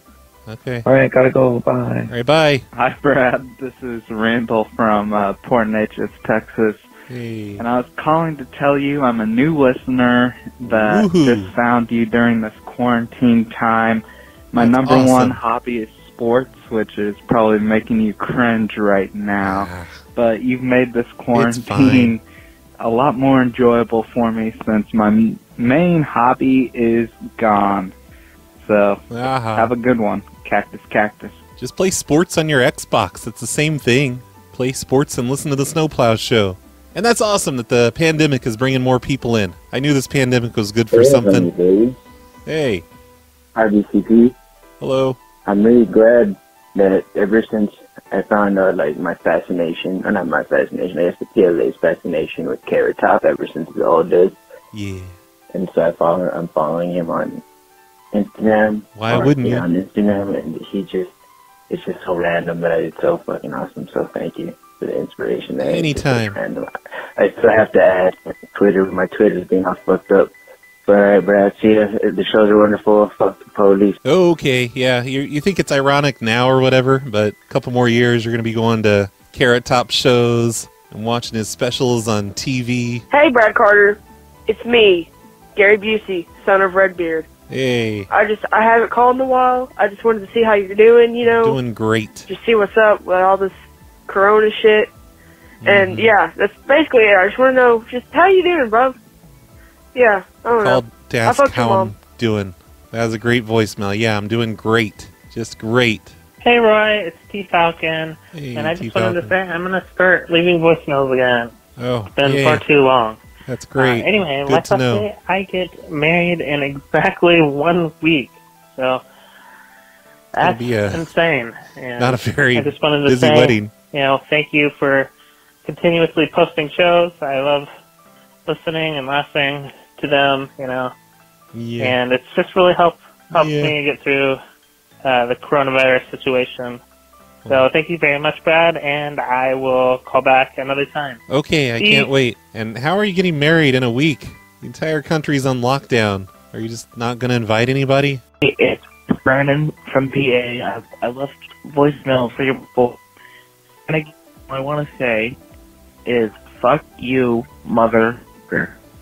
Okay. All right, gotta go. Bye. All right, bye. Hi, Brad. This is Randall from Port Neches, Texas. Hey. And I was calling to tell you I'm a new listener that just found you during this quarantine time. My That's number awesome. one hobby is sports, which is probably making you cringe right now. but you've made this quarantine a lot more enjoyable for me since my main hobby is gone. So, have a good one, Cactus. Just play sports on your Xbox. It's the same thing. Play sports and listen to the Snowplow show. And that's awesome that the pandemic is bringing more people in. I knew this pandemic was good for something. Hey. Hi, BCP. Hello. I'm really glad that ever since I found out, like, my fascination, or not my fascination, I guess the PLA's fascination with Carrot Top ever since it all did. Yeah. And so I'm following him on Instagram. Why wouldn't you? On Instagram, and it's just so random, but it's so fucking awesome. So thank you for the inspiration. Anytime. I still have to add Twitter. My Twitter's being all fucked up. But all right, Brad, see ya. The shows are wonderful. Fuck the police. Okay, yeah. You think it's ironic now or whatever, but a couple more years you're going to be going to Carrot Top shows and watching his specials on TV. Hey, Brad Carter. It's me, Gary Busey, son of Redbeard. Hey. I haven't called in a while. I just wanted to see how you're doing, you know. Doing great. Just see what's up with all this corona shit. And yeah, that's basically it. I just want to know just how you doing, bro. Yeah, I don't know. Called to ask I fucked your how mom. I'm doing. That was a great voicemail. Yeah, I'm doing great. Just great. Hey Roy, it's T Falcon, Hey, and I just T-Falcon. wanted to say I'm gonna start leaving voicemails again. Oh, It's been yay. far too long. That's great. Anyway, Good my to know. birthday, I get married in exactly 1 week, so gonna that's be a- insane. And not a very I just wanted to busy say, wedding. You know, thank you for continuously posting shows. I love listening and laughing to them. You know. Yeah. And it's just really helped me get through the coronavirus situation. So thank you very much, Brad, and I will call back another time. Okay, I See? can't wait. And how are you getting married in a week? The entire country's on lockdown. Are you just not going to invite anybody? It's Brandon from PA. I left voicemail for your people. And what I want to say is, fuck you, mother.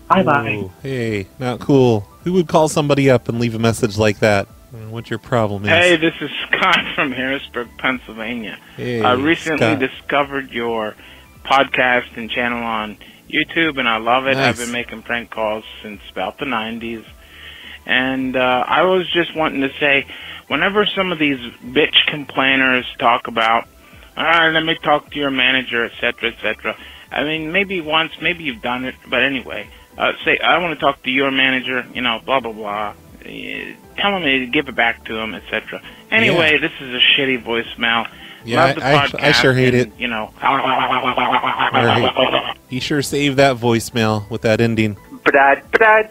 Bye-bye. Whoa, hey, not cool. Who would call somebody up and leave a message like that? What your problem is? Hey, this is Scott from Harrisburg, Pennsylvania. Hey, I recently Scott. discovered your podcast and channel on YouTube, and I love it. Nice. I've been making prank calls since about the 90s. And I was just wanting to say, whenever some of these bitch complainers talk about, let me talk to your manager, etc., etc., I mean, maybe once, maybe you've done it, but anyway, say, I want to talk to your manager, you know, blah, blah, blah. Tell him to give it back to him, etc. Anyway, this is a shitty voicemail. Yeah, Love the I podcast, sure hate and, it. You know. Right. He sure saved that voicemail with that ending. Brad. Brad,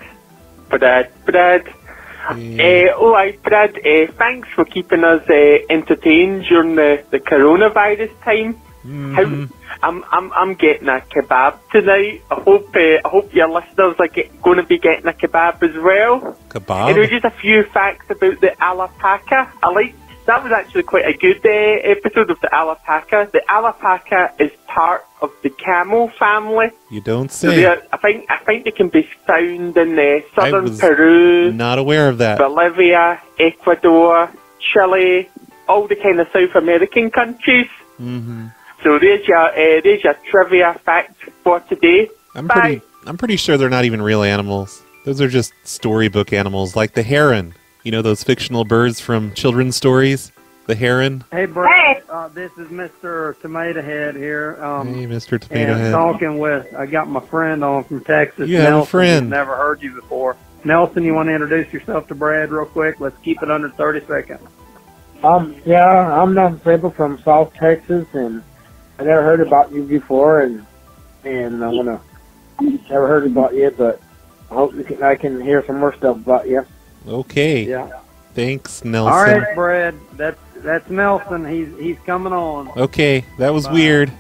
thanks for keeping us entertained during the coronavirus time. I'm getting a kebab tonight. I hope your listeners are going to be getting a kebab as well. Kebab? And just a few facts about the alpaca. That was actually quite a good episode of the alpaca. The alpaca is part of the camel family. You don't So say. I think they can be found in southern was Peru, not aware of that. Bolivia, Ecuador, Chile, all the kind of South American countries. Mm-hmm. So there's your trivia fact for today. I'm pretty sure they're not even real animals. Those are just storybook animals, like the heron. You know those fictional birds from children's stories? The heron? Hey, Brad. This is Mr. Tomato Head here. Hey, Mr. Tomato and Head. talking with, I got my friend on from Texas. You have a Nelson, friend. who's never heard you before. Nelson, you want to introduce yourself to Brad real quick? Let's keep it under 30 seconds. Yeah, I'm Nelson Sable from South Texas, and I never heard about you before, and never heard about you, but I hope I can hear some more stuff about you. Okay. Yeah. Thanks, Nelson. All right, Brad. That's Nelson. He's coming on. Okay, that was weird.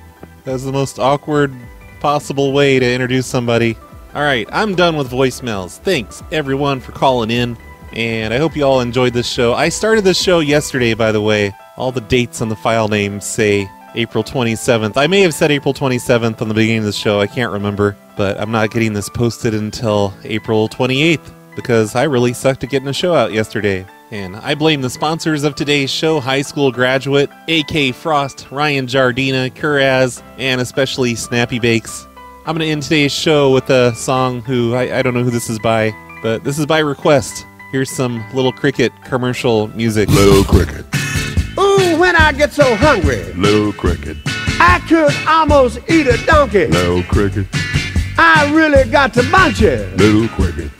That was the most awkward possible way to introduce somebody. All right, I'm done with voicemails. Thanks, everyone, for calling in, and I hope you all enjoyed this show. I started this show yesterday, by the way. All the dates on the file names say April 27th. I may have said April 27th on the beginning of the show. I can't remember, but I'm not getting this posted until April 28th. because I really sucked at getting a show out yesterday. And I blame the sponsors of today's show, High School Graduate, A.K. Frost, Ryan Jardina, Kuraz, and especially Snappy Bakes. I'm going to end today's show with a song I don't know who this is by, but this is by request. Here's some Little Cricket commercial music. Little Cricket. Ooh, when I get so hungry, Little Cricket. I could almost eat a donkey. Little Cricket. I really got to munch it. Little Cricket.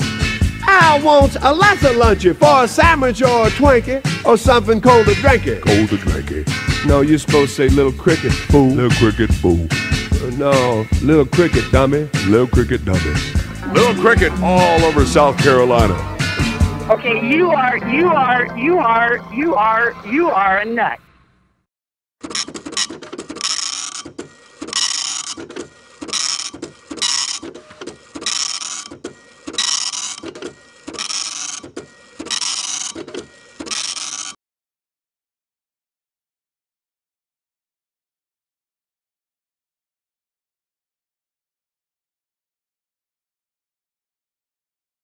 I want a lots of lunchy for a sandwich or a Twinkie or something cold to drink it. Cold to drink it. No, you're supposed to say Little Cricket, fool. Little Cricket, fool. No, Little Cricket, dummy. Little Cricket, dummy. Little Cricket all over South Carolina. Okay, you are a nut.